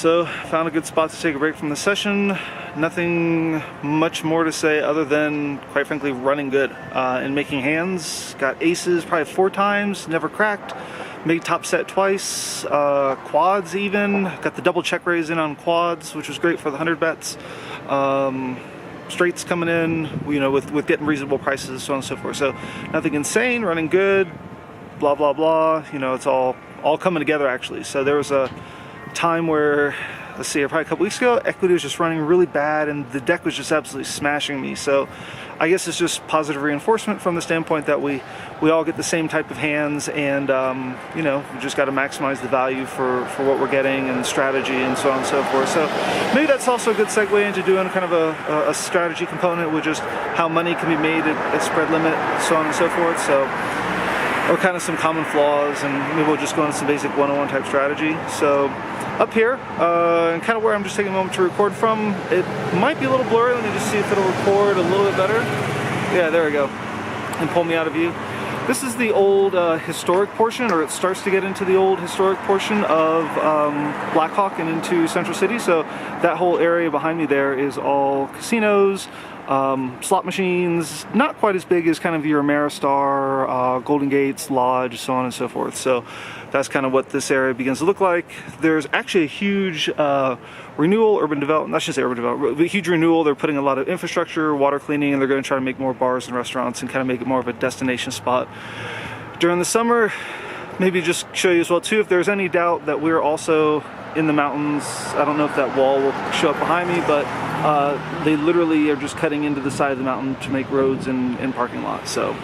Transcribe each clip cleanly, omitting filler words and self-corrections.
So found a good spot to take a break from the session. Nothing much more to say other than, quite frankly, running good and making hands. Got aces probably 4 times, never cracked. Made top set twice, quads even. Got the double check raise in on quads, which was great for the 100 bets. Straights coming in, you know, with getting reasonable prices, so on and so forth. So nothing insane, running good, blah blah blah. You know, it's all coming together actually. So there was a time where, let's see, probably a couple weeks ago, equity was just running really bad and the deck was just absolutely smashing me. So I guess it's just positive reinforcement from the standpoint that we all get the same type of hands, and you know, we just got to maximize the value for what we're getting and strategy and so on and so forth. So maybe that's also a good segue into doing kind of a strategy component with just how money can be made at spread limit, so on and so forth. So, or kind of some common flaws, and maybe we'll just go into some basic 101 type strategy. So up here, and kind of where I'm just taking a moment to record from, it might be a little blurry. Let me just see if it'll record a little bit better. Yeah, there we go. And pull me out of view. This is the old historic portion, or it starts to get into the old historic portion of Blackhawk and into Central City. So that whole area behind me there is all casinos, slot machines, not quite as big as kind of your Ameristar, Golden Gates, Lodge, so on and so forth. So that's kind of what this area begins to look like. There's actually a huge renewal, urban development, not just urban development, but a huge renewal. They're putting a lot of infrastructure, water cleaning, and they're going to try to make more bars and restaurants and kind of make it more of a destination spot. During the summer, maybe just show you as well too, if there's any doubt that we're also in the mountains. I don't know if that wall will show up behind me, but they literally are just cutting into the side of the mountain to make roads and parking lots. So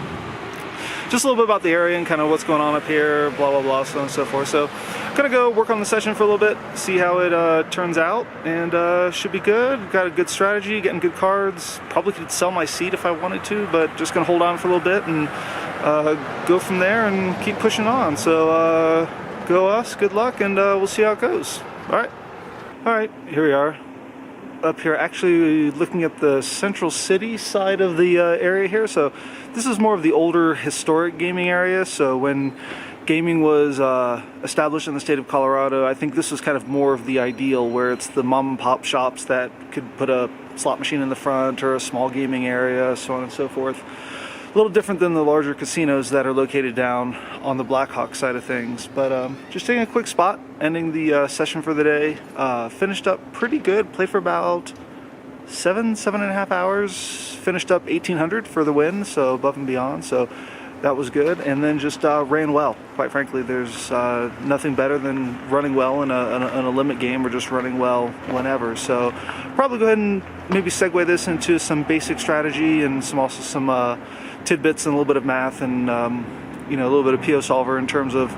just a little bit about the area and kind of what's going on up here, blah blah blah, so on and so forth. So I'm gonna go work on the session for a little bit, see how it turns out, and should be good. Got a good strategy, getting good cards. Probably could sell my seat if I wanted to, but just gonna hold on for a little bit and go from there and keep pushing on. So go us, good luck, and we'll see how it goes. All right, here we are. Up here, actually looking at the Central City side of the area here. So this is more of the older historic gaming area. So when gaming was established in the state of Colorado, I think this was kind of more of the ideal, where it's the mom and pop shops that could put a slot machine in the front or a small gaming area, so on and so forth. A little different than the larger casinos that are located down on the Blackhawk side of things. But just taking a quick spot, ending the session for the day. Finished up pretty good, played for about 7.5 hours. Finished up 1800 for the win, so above and beyond. So that was good, and then just ran well. Quite frankly, there's nothing better than running well in a limit game, or just running well whenever. So probably go ahead and maybe segue this into some basic strategy and some tidbits and a little bit of math, and you know, a little bit of PioSolver in terms of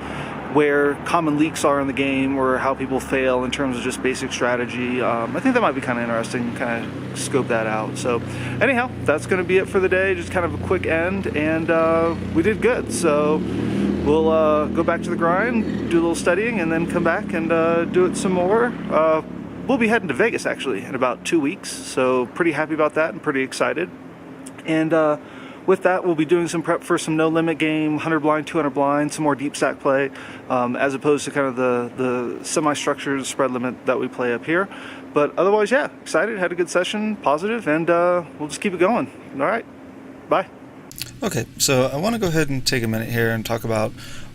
where common leaks are in the game, or how people fail in terms of just basic strategy. I think that might be kind of interesting, kind of scope that out. So anyhow, that's going to be it for the day. Just kind of a quick end, and we did good. So we'll go back to the grind, do a little studying, and then come back and do it some more. We'll be heading to Vegas actually in about 2 weeks, so pretty happy about that and pretty excited. And with that, we'll be doing some prep for some no-limit game, 100 blind, 200 blind, some more deep stack play, as opposed to kind of the semi-structured spread limit that we play up here. But otherwise, yeah, excited, had a good session, positive, and we'll just keep it going. All right, bye. Okay, so I want to go ahead and take a minute here and talk about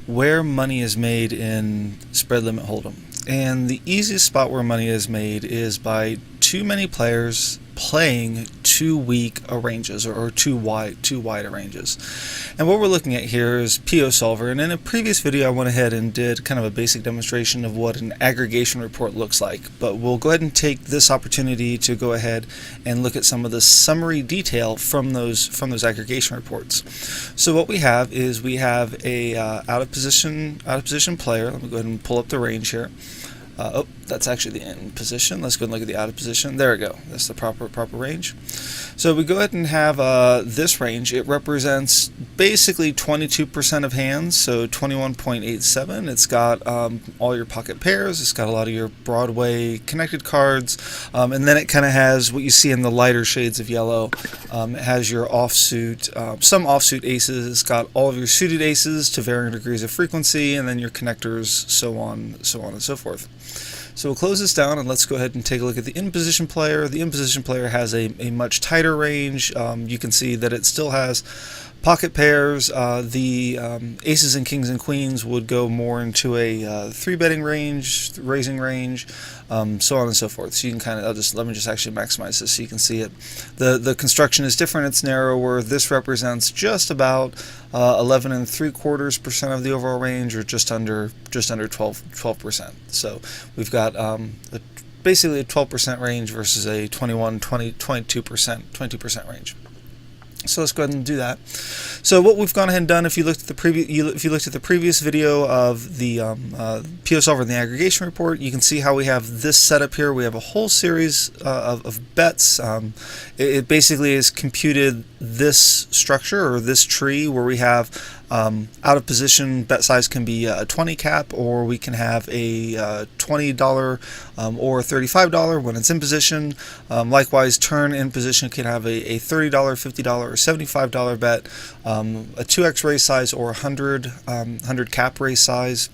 where money is made in spread limit hold'em. And the easiest spot where money is made is by too many players playing too weak ranges, or too wide ranges. And what we're looking at here is PioSolver, and in a previous video I went ahead and did kind of a basic demonstration of what an aggregation report looks like, but we'll go ahead and take this opportunity to go ahead and look at some of the summary detail from those aggregation reports. So what we have is we have a out of position player. Let me go ahead and pull up the range here. Oh, that's actually the in position. Let's go and look at the out of position. There we go. That's the proper range. So we go ahead and have this range. It represents basically 22% of hands, so 21.87. It's got all your pocket pairs. It's got a lot of your Broadway connected cards, and then it kind of has what you see in the lighter shades of yellow. It has your offsuit, some offsuit aces. It's got all of your suited aces to varying degrees of frequency, and then your connectors, so on and so forth. So we'll close this down and let's go ahead and take a look at the in-position player. The in-position player has a much tighter range. You can see that it still has pocket pairs. The aces and kings and queens would go more into a three-betting range, raising range, so on and so forth. So you can kind of, let me just actually maximize this so you can see it. The construction is different. It's narrower. This represents just about 11 3/4% of the overall range, or just under 12%. So we've got basically a 12% range versus a 22% range. So let's go ahead and do that. So what we've gone ahead and done, if you looked at the previous video of the PioSolver and the aggregation report, you can see how we have this setup here. We have a whole series of bets. It basically is computed this structure, or this tree, where we have out of position bet size can be a 20 cap, or we can have a $20 or $35 when it's in position. Likewise, turn in position can have a $30, $50, or $75 bet, a 2x raise size, or 100 cap raise size,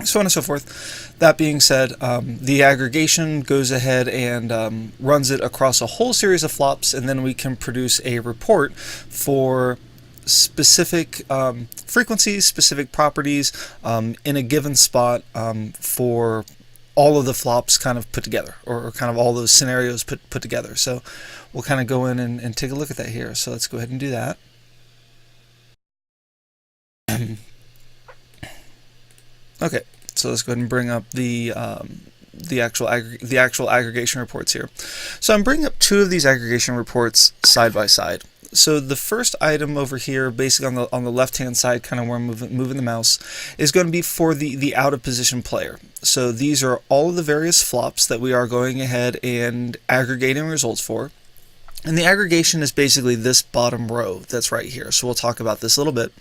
so on and so forth. That being said, the aggregation goes ahead and runs it across a whole series of flops, and then we can produce a report for specific frequencies, specific properties in a given spot for all of the flops kind of put together, or kind of all those scenarios put together. So we'll kind of go in and take a look at that here. So let's go ahead and do that. Okay, so let's go ahead and bring up the actual aggregation reports here. So I'm bringing up two of these aggregation reports side by side. So the first item over here, basically on the left-hand side, kind of where I'm moving the mouse, is going to be for the out-of-position player. So these are all of the various flops that we are going ahead and aggregating results for. And the aggregation is basically this bottom row that's right here. So we'll talk about this a little bit.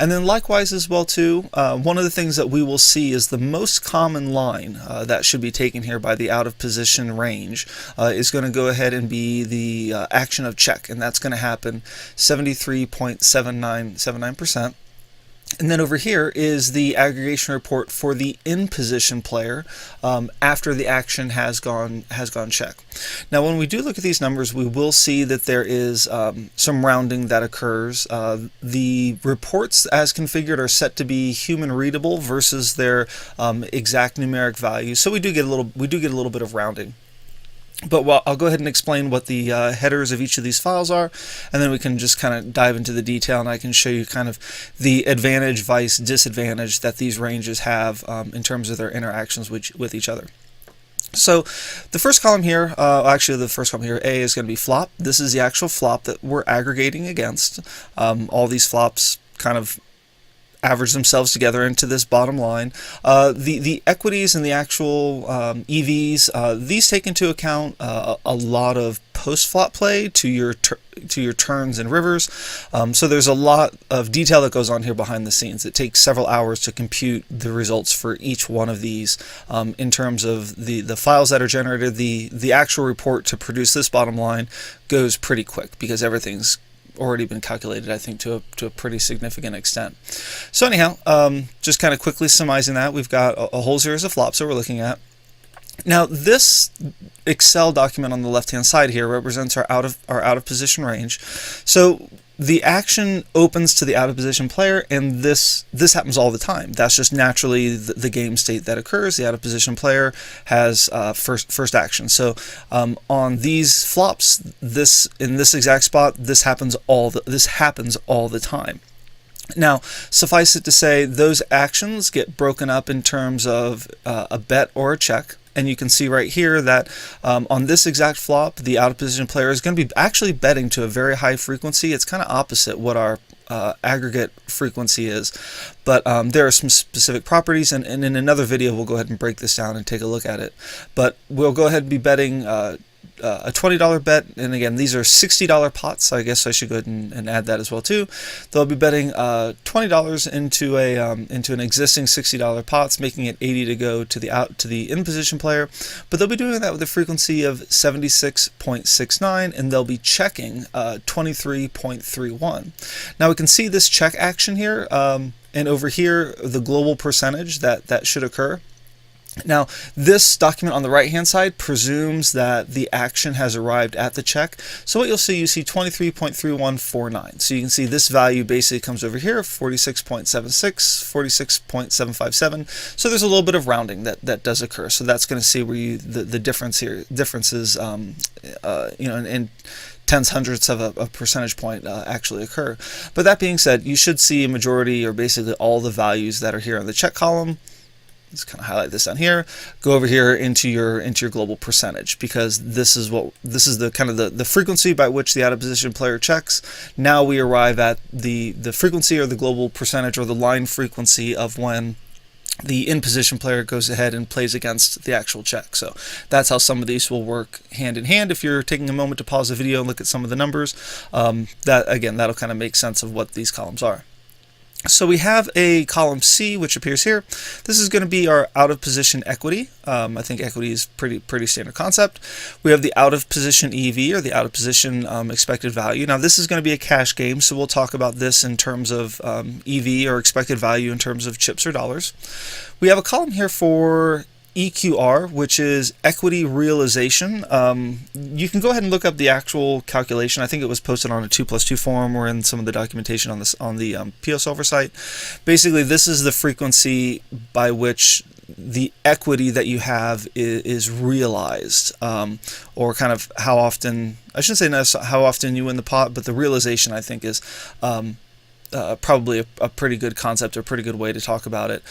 And then likewise as well too, one of the things that we will see is the most common line that should be taken here by the out of position range is going to go ahead and be the action of check. And that's going to happen 73.79%. And then over here is the aggregation report for the in-position player after the action has gone check. Now, when we do look at these numbers, we will see that there is some rounding that occurs. The reports as configured are set to be human readable versus their exact numeric value, so we do get a little bit of rounding. But I'll go ahead and explain what the headers of each of these files are, and then we can just kind of dive into the detail, and I can show you kind of the advantage, vice, disadvantage that these ranges have in terms of their interactions with each other. So the first column here, actually the first column here, A, is going to be flop. This is the actual flop that we're aggregating against. All these flops kind of average themselves together into this bottom line. The equities and the actual EVs, these take into account a lot of post-flop play to your turns and rivers. So there's a lot of detail that goes on here behind the scenes. It takes several hours to compute the results for each one of these in terms of the files that are generated. The actual report to produce this bottom line goes pretty quick because everything's already been calculated, I think, to a pretty significant extent. So anyhow, just kind of quickly summarizing that, we've got a whole series of flops that we're looking at. Now, this Excel document on the left-hand side here represents our out of position range. So the action opens to the out of position player, and this happens all the time. That's just naturally the game state that occurs. The out of position player has first action. So on these flops, in this exact spot, this happens all the time. Now, suffice it to say, those actions get broken up in terms of a bet or a check. And you can see right here that on this exact flop, the out-of-position player is going to be actually betting to a very high frequency. It's kind of opposite what our aggregate frequency is. But there are some specific properties, and in another video, we'll go ahead and break this down and take a look at it. But we'll go ahead and be betting a $20 bet, and again, these are $60 pots, so I guess I should go ahead and add that as well too. They'll be betting $20 into an existing $60 pots, making it 80 to go to the in position player, but they'll be doing that with a frequency of 76.69, and they'll be checking 23.31. Now we can see this check action here, and over here the global percentage that should occur. Now, this document on the right-hand side presumes that the action has arrived at the check. So what you see 23.3149. So you can see this value basically comes over here, 46.76, 46.757. So there's a little bit of rounding that does occur. So that's going to see where the differences, in tens, hundredths of a percentage point actually occur. But that being said, you should see a majority, or basically all the values that are here in the check column. Let's kind of highlight this down here. Go over here into your global percentage, because this is the kind of the frequency by which the out of position player checks. Now we arrive at the frequency, or the global percentage, or the line frequency of when the in position player goes ahead and plays against the actual check. So that's how some of these will work hand in hand. If you're taking a moment to pause the video and look at some of the numbers, that'll kind of make sense of what these columns are. So we have a column C, which appears here. This is going to be our out of position equity. I think equity is pretty standard concept. We have the out of position EV, or the out of position expected value. Now this is going to be a cash game, so we'll talk about this in terms of EV, or expected value in terms of chips or dollars. We have a column here for EQR, which is equity realization. You can go ahead and look up the actual calculation. I think it was posted on a 2+2 forum, or in some of the documentation on the PioSolver site. Basically, this is the frequency by which the equity that you have is realized, or kind of how often, I shouldn't say necessarily how often you win the pot, but the realization, I think, is probably a pretty good concept, or a pretty good way to talk about it.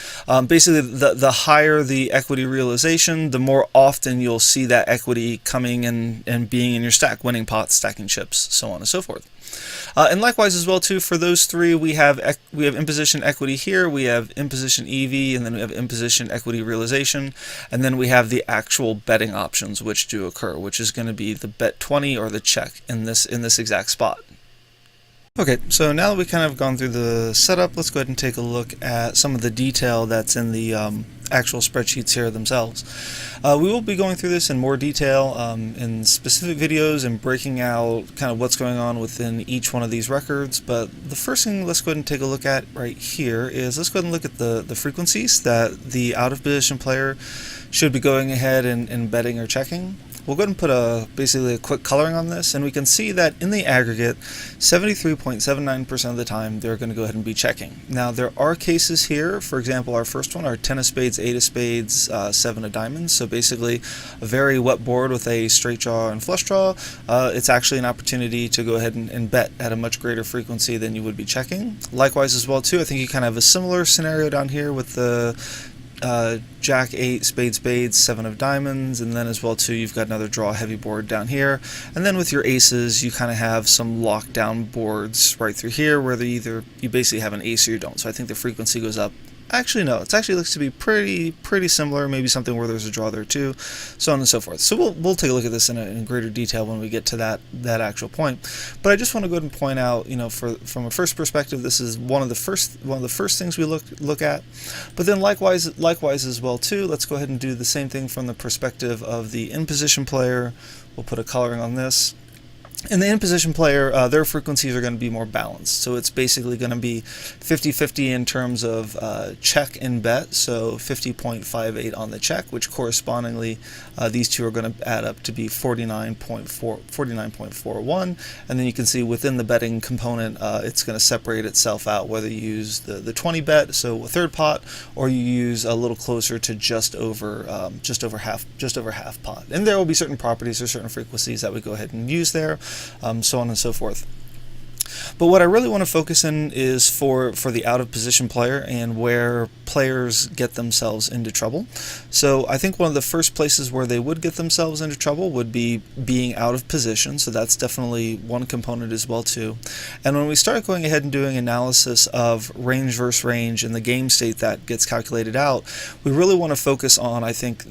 Basically, the higher the equity realization, the more often you'll see that equity coming and being in your stack, winning pots, stacking chips, so on and so forth. And likewise as well too, for those three, we have in position equity here, we have in position EV, and then we have in position equity realization, and then we have the actual betting options which do occur, which is going to be the bet 20 or the check in this exact spot. Okay, so now that we've kind of gone through the setup, let's go ahead and take a look at some of the detail that's in the actual spreadsheets here themselves. We will be going through this in more detail in specific videos, and breaking out kind of what's going on within each one of these records. But the first thing let's go ahead and take a look at right here is, let's go ahead and look at the frequencies that the out of position player should be going ahead and betting or checking. We'll go ahead and put basically a quick coloring on this, and we can see that in the aggregate, 73.79% of the time they're going to go ahead and be checking. Now there are cases here, for example our first one, our 10 of spades, 8 of spades, 7 of diamonds, so basically a very wet board with a straight draw and flush draw. It's actually an opportunity to go ahead and bet at a much greater frequency than you would be checking. Likewise as well too, I think you kind of have a similar scenario down here with the Jack 8, spades, 7 of diamonds, and then as well too you've got another draw heavy board down here, and then with your aces you kind of have some lockdown boards right through here where you basically have an ace or you don't. So I think the frequency goes up. Actually no, it actually looks to be pretty similar, maybe something where there's a draw there too, so on and so forth. So we'll take a look at this in greater detail when we get to that actual point. But I just want to go ahead and point out, from a first perspective, this is one of the first things we look at. But then likewise as well too, let's go ahead and do the same thing from the perspective of the in position player. We'll put a coloring on this. In the in-position player, their frequencies are going to be more balanced. So it's basically going to be 50-50 in terms of check and bet. So 50.58 on the check, which correspondingly these two are going to add up to be 49.41. And then you can see within the betting component, it's going to separate itself out, whether you use the 20 bet, so a third pot, or you use a little closer to just over half pot. And there will be certain properties or certain frequencies that we go ahead and use there. So on and so forth. But what I really want to focus in is for the out of position player and where players get themselves into trouble. So I think one of the first places where they would get themselves into trouble would be being out of position. So that's definitely one component as well too. And when we start going ahead and doing analysis of range versus range and the game state that gets calculated out, we really want to focus on, I think,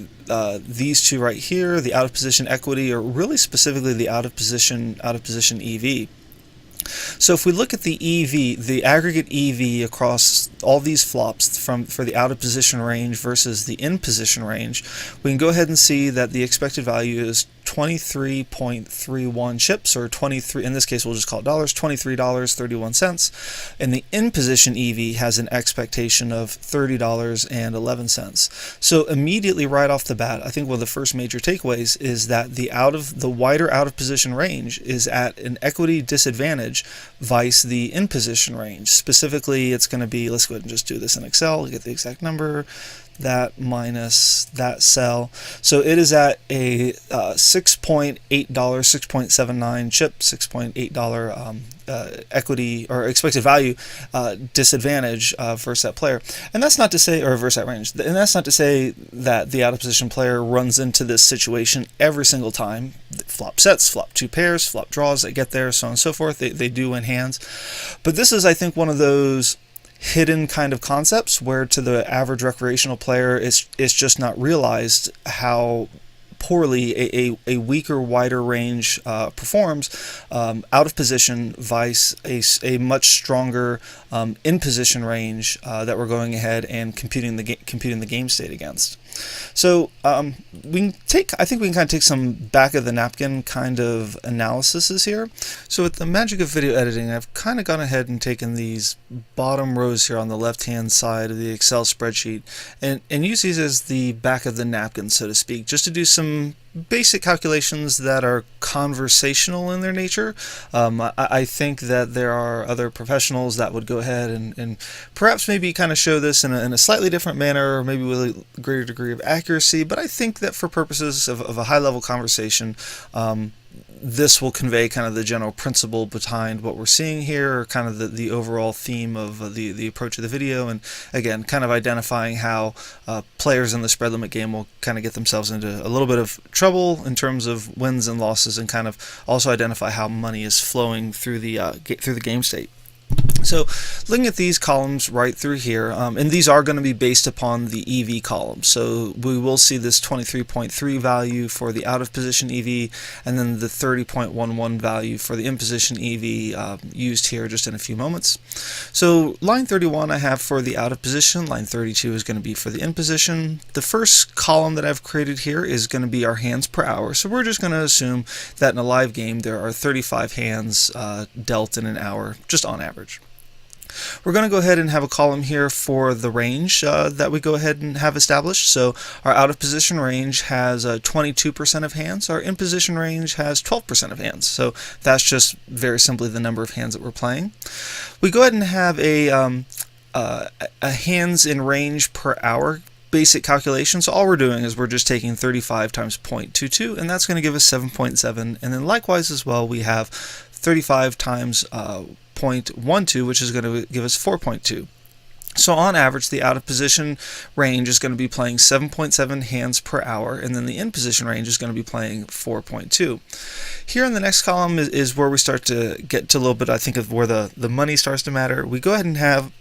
these two right here, the out of position equity, or really specifically the out of position EV. So if we look at the EV, the aggregate EV across all these flops for the out of position range versus the in position range, we can go ahead and see that the expected value is 23.31 chips, or 23, in this case we'll just call it dollars, $23.31, and the in-position EV has an expectation of $30.11. So immediately right off the bat, I think one of the first major takeaways is that the wider out of position range is at an equity disadvantage vice the in-position range. Specifically, it's going to be, let's go ahead and just do this in Excel to get the exact number, that minus that cell. So it is at a $6.8, 6.79 chip, $6.8 equity or expected value disadvantage versus that player. And that's not to say, or versus that range, and that's not to say that the out of position player runs into this situation every single time. Flop sets, flop two pairs, flop draws, they get there, so on and so forth. They do win hands. But this is, I think, one of those hidden kind of concepts where to the average recreational player it's just not realized how poorly a weaker, wider range performs out of position vice a much stronger in position range that we're going ahead and computing the game state against. So I think we can kind of take some back of the napkin kind of analyses here. So with the magic of video editing, I've kind of gone ahead and taken these bottom rows here on the left hand side of the Excel spreadsheet and use these as the back of the napkin, so to speak, just to do some basic calculations that are conversational in their nature. I think that there are other professionals that would go ahead and perhaps maybe kind of show this in a slightly different manner, or maybe with a greater degree of accuracy, but I think that for purposes of a high-level conversation, this will convey kind of the general principle behind what we're seeing here, or kind of the overall theme of the approach of the video, and again, kind of identifying how players in the spread limit game will kind of get themselves into a little bit of trouble in terms of wins and losses, and kind of also identify how money is flowing through the game state. So looking at these columns right through here, and these are going to be based upon the EV column. So we will see this 23.3 value for the out of position EV, and then the 30.11 value for the in position EV used here just in a few moments. So line 31 I have for the out of position, line 32 is going to be for the in position. The first column that I've created here is going to be our hands per hour. So we're just going to assume that in a live game there are 35 hands dealt in an hour, just on average. We're going to go ahead and have a column here for the range that we go ahead and have established. So our out of position range has 22% of hands. Our in position range has 12% of hands. So that's just very simply the number of hands that we're playing. We go ahead and have a hands in range per hour basic calculation. So all we're doing is we're just taking 35 times 0.22, and that's going to give us 7.7. And then likewise as well, we have 35 times 0.12, which is going to give us 4.2. So on average, the out of position range is going to be playing 7.7 hands per hour, and then the in position range is going to be playing 4.2. Here in the next column is where we start to get to a little bit, I think, of where the money starts to matter. We go ahead and have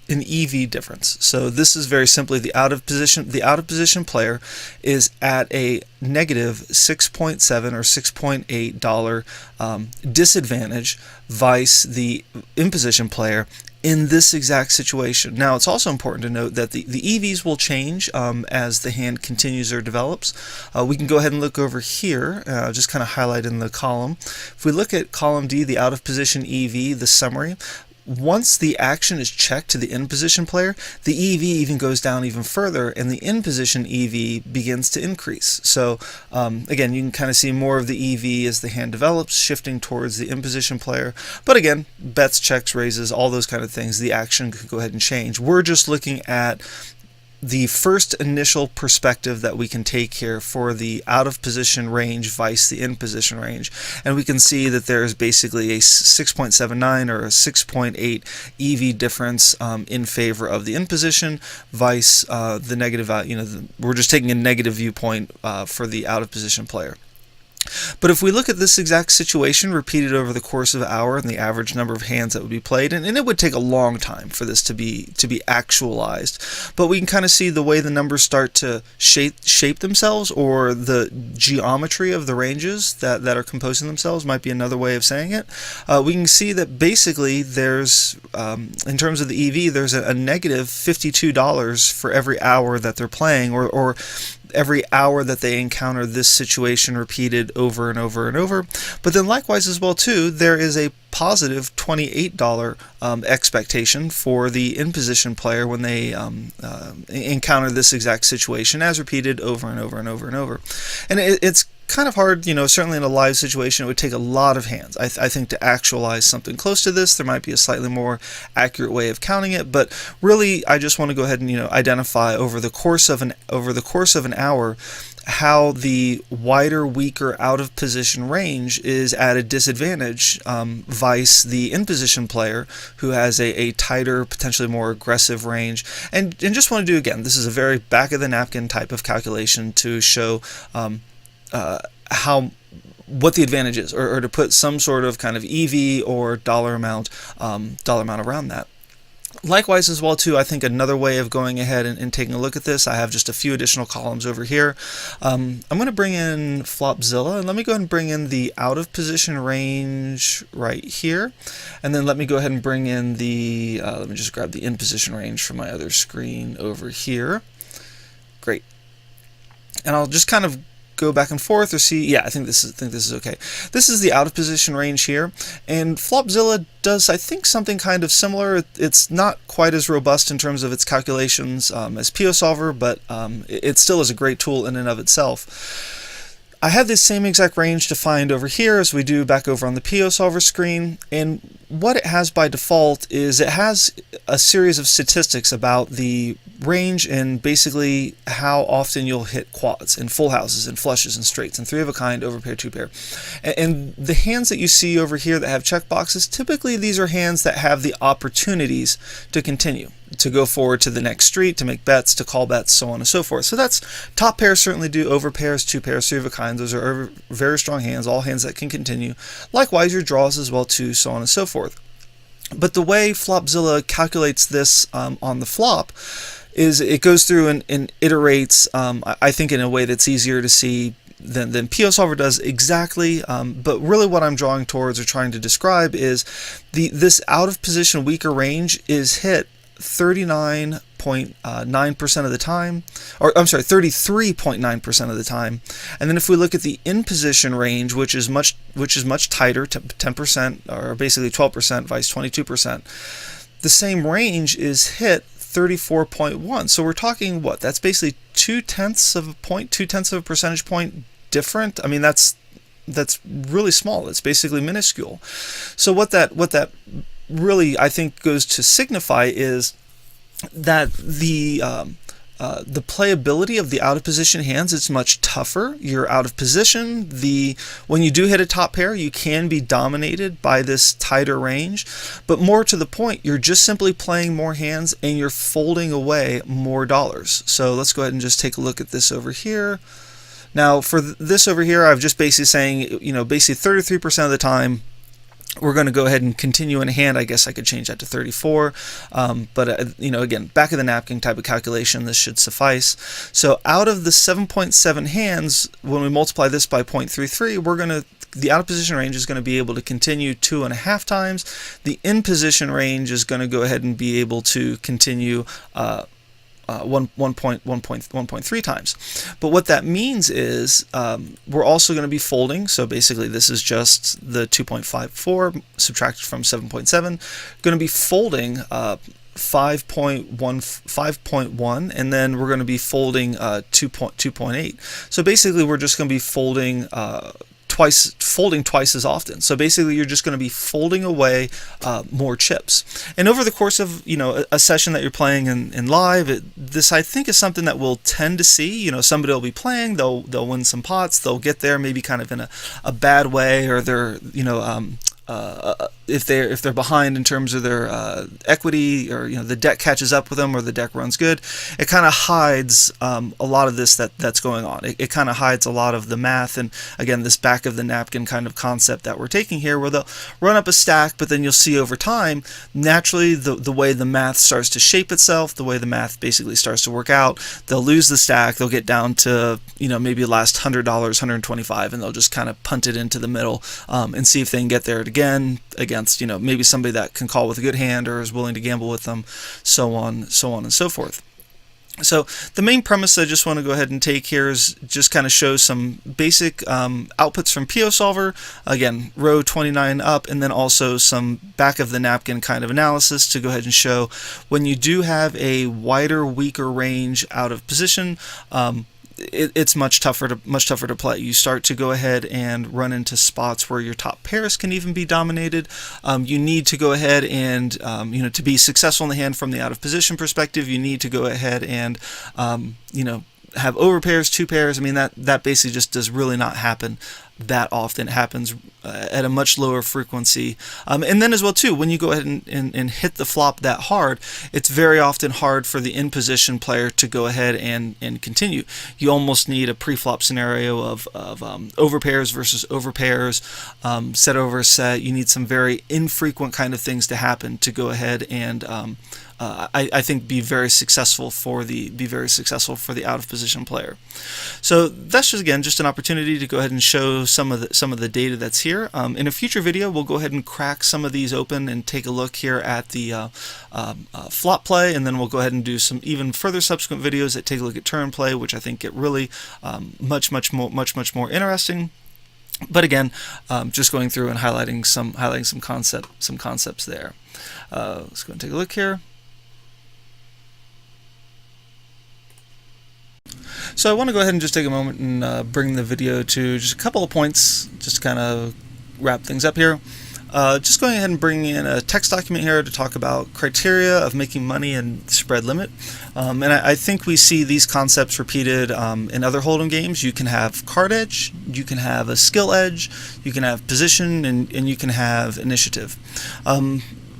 an EV difference. So this is very simply the out of position player is at a negative 6.7 or $6.8 disadvantage vice the in position player in this exact situation. Now, it's also important to note that the EVs will change as the hand continues or develops. We can go ahead and look over here, just kind of highlight in the column. If we look at column D, the out of position EV, the summary, once the action is checked to the in position player, the EV even goes down even further, and the in position EV begins to increase. So again, you can kind of see more of the EV as the hand develops, shifting towards the in position player. But again, bets, checks, raises, all those kind of things, the action could go ahead and change. We're just looking at the first initial perspective that we can take here for the out of position range vice the in position range, and we can see that there is basically a 6.79 or a 6.8 EV difference in favor of the in position vice the negative value. We're just taking a negative viewpoint for the out of position player. But if we look at this exact situation repeated over the course of an hour and the average number of hands that would be played, and it would take a long time for this to be actualized, but we can kind of see the way the numbers start to shape themselves, or the geometry of the ranges that are composing themselves might be another way of saying it. We can see that basically there's, in terms of the EV, there's a negative $52 for every hour that they're playing, or every hour that they encounter this situation repeated over and over and over. But then likewise as well too, there is a positive $28 expectation for the in position player when they encounter this exact situation as repeated over and over and over and over. And it's kind of hard, certainly in a live situation it would take a lot of hands. I think to actualize something close to this, there might be a slightly more accurate way of counting it, but really I just want to go ahead and identify over the course of an hour how the wider, weaker, out of position range is at a disadvantage vice the in position player who has a tighter, potentially more aggressive range. And just want to do, again, this is a very back of the napkin type of calculation to show what the advantage is, or to put some sort of kind of EV or dollar amount around that. Likewise as well too, I think another way of going ahead and taking a look at this, I have just a few additional columns over here. I'm going to bring in Flopzilla, and let me go ahead and bring in the out of position range right here, and then let me go ahead and bring in the let me just grab the in position range from my other screen over here. Great. And I'll just kind of go back and forth or see. Yeah, I think this is okay. This is the out of position range here, and Flopzilla does, I think, something kind of similar. It's not quite as robust in terms of its calculations as PioSolver, but it still is a great tool in and of itself. I have this same exact range defined over here as we do back over on the PioSolver screen, and what it has by default is it has a series of statistics about the range and basically how often you'll hit quads and full houses and flushes and straights and three of a kind, overpair, two pair. And the hands that you see over here that have checkboxes, typically these are hands that have the opportunities to continue, to go forward to the next street, to make bets, to call bets, so on and so forth. So that's top pairs certainly do, over pairs, two pairs, three of a kind. Those are very strong hands, all hands that can continue. Likewise your draws as well too, so on and so forth. But the way Flopzilla calculates this on the flop is it goes through and iterates, I think in a way that's easier to see than PioSolver does exactly, but really what I'm drawing towards or trying to describe is this out of position weaker range is hit 39.9% of the time, or I'm sorry, 33.9% of the time. And then if we look at the in position range, which is much tighter, 10% or basically 12%, vice 22%, the same range is hit 34.1. So we're talking what? That's basically 0.2 of a point, 0.2 of a percentage point different. I mean, that's really small. It's basically minuscule. So what that really, I think, goes to signify is that the playability of the out of position hands is much tougher. You're out of position. When you do hit a top pair, you can be dominated by this tighter range, but more to the point, you're just simply playing more hands and you're folding away more dollars. So let's go ahead and just take a look at this over here. Now for this over here, I've just basically saying, basically 33% of the time, we're going to go ahead and continue in hand. I guess I could change that to 34, but again, back of the napkin type of calculation, this should suffice. So out of the 7.7 hands, when we multiply this by 0.33, the out of position range is going to be able to continue 2.5 times. The in position range is going to go ahead and be able to continue 1.3 times. But what that means is we're also going to be folding. So basically this is just the 2.54 subtracted from 7.7, going to be folding 5.1, and then we're going to be folding 2.8. So basically we're just going to be folding twice as often. So basically you're just going to be folding away more chips. And over the course of a session that you're playing in live, this I think is something that we'll tend to see. Somebody will be playing, they'll win some pots, they'll get there maybe kind of in a bad way, or they're if they're behind in terms of their equity, or the deck catches up with them, or the deck runs good, it kind of hides a lot of this that's going on. It kind of hides a lot of the math, and again, this back of the napkin kind of concept that we're taking here, where they'll run up a stack, but then you'll see over time, naturally, the way the math starts to shape itself, the way the math basically starts to work out, they'll lose the stack, they'll get down to maybe last $100, $125, and they'll just kind of punt it into the middle and see if they can get there again against maybe somebody that can call with a good hand or is willing to gamble with them, so on and so forth. So the main premise I just want to go ahead and take here is just kind of show some basic outputs from PioSolver, again row 29 up, and then also some back of the napkin kind of analysis to go ahead and show when you do have a wider, weaker range out of position. It's much tougher to play. You start to go ahead and run into spots where your top pairs can even be dominated. You need to go ahead and to be successful in the hand from the out of position perspective, you need to go ahead and have overpairs, two pairs. I mean, that basically just does really not happen that often. It happens at a much lower frequency. And then as well too, when you go ahead and hit the flop that hard, it's very often hard for the in position player to go ahead and continue. You almost need a pre-flop scenario of overpairs versus overpairs, set over set. You need some very infrequent kind of things to happen to go ahead and I think be very successful for the out of position player. So that's just an opportunity to go ahead and show some of the data that's here. In a future video, we'll go ahead and crack some of these open and take a look here at the flop play, and then we'll go ahead and do some even further subsequent videos that take a look at turn play, which I think get really much more interesting. But again, just going through and highlighting some concepts there. Let's go and take a look here. So I want to go ahead and just take a moment and bring the video to just a couple of points, just to kind of wrap things up here. Just going ahead and bringing in a text document here to talk about criteria of making money and spread limit. And I think we see these concepts repeated in other hold'em games. You can have card edge, you can have a skill edge, you can have position, and you can have initiative.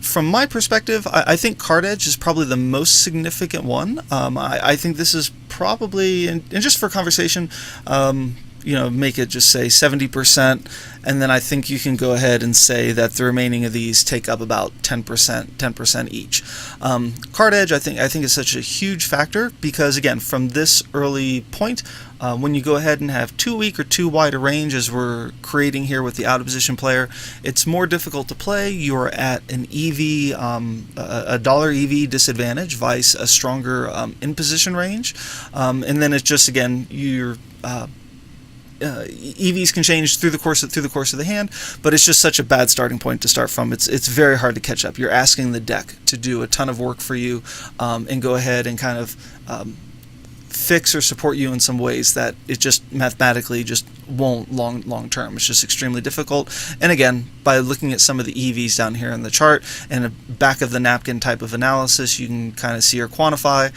From my perspective, I think card edge is probably the most significant one. I think this is probably, and just for conversation, make it just say 70%, and then I think you can go ahead and say that the remaining of these take up about 10% each. Card edge, I think is such a huge factor because, again, from this early point, when you go ahead and have too weak or too wide a range as we're creating here with the out of position player, it's more difficult to play. You're at an EV, a dollar EV disadvantage, vice a stronger in position range, and then it's just, again, you're EVs can change through the course of the hand, but it's just such a bad starting point to start from. It's very hard to catch up. You're asking the deck to do a ton of work for you, and go ahead and kind of fix or support you in some ways that it just mathematically just won't long term. It's just extremely difficult. And again, by looking at some of the EVs down here in the chart and a back of the napkin type of analysis, you can kind of see or quantify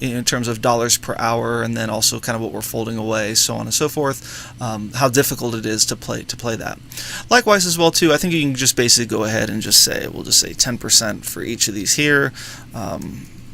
in terms of dollars per hour, and then also kind of what we're folding away, so on and so forth, how difficult it is to play that. Likewise as well too, I think you can just basically go ahead and just say, we'll just say 10% for each of these here.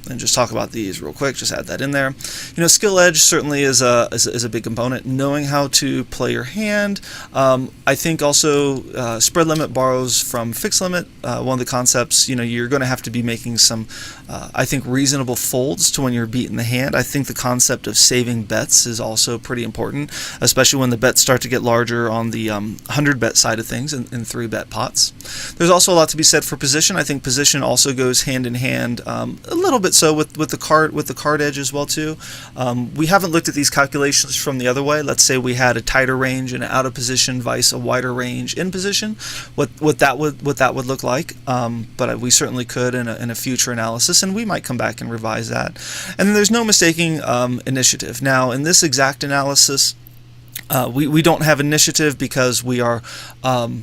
And just talk about these real quick, just add that in there. Skill edge certainly is a big component. Knowing how to play your hand. I think also spread limit borrows from fixed limit. One of the concepts, you're going to have to be making some, I think, reasonable folds to when you're beating the hand. I think the concept of saving bets is also pretty important, especially when the bets start to get larger on the 100 bet side of things in 3-bet pots. There's also a lot to be said for position. I think position also goes hand in hand a little bit so with the card edge as well too. We haven't looked at these calculations from the other way. Let's say we had a tighter range and out of position vice a wider range in position. What that would look like. But we certainly could in a future analysis, and we might come back and revise that. And then there's no mistaking initiative. Now in this exact analysis, we don't have initiative because we are either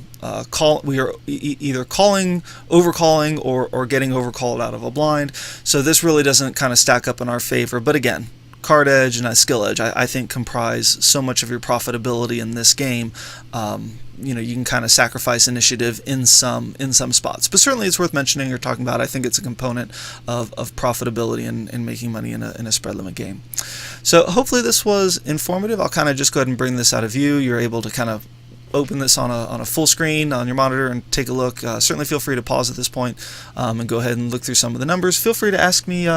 calling, overcalling, or getting overcalled out of a blind. So this really doesn't kind of stack up in our favor. But again, card edge and skill edge, I think, comprise so much of your profitability in this game. You can kind of sacrifice initiative in some spots, but certainly it's worth mentioning or talking about. I think it's a component of profitability and making money in a spread limit game. So hopefully this was informative. I'll kind of just go ahead and bring this out of view. You're able to kind of open this on a full screen on your monitor and take a look. Certainly feel free to pause at this point and go ahead and look through some of the numbers. Feel free to ask me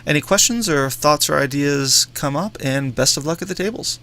any questions or thoughts or ideas come up, and best of luck at the tables.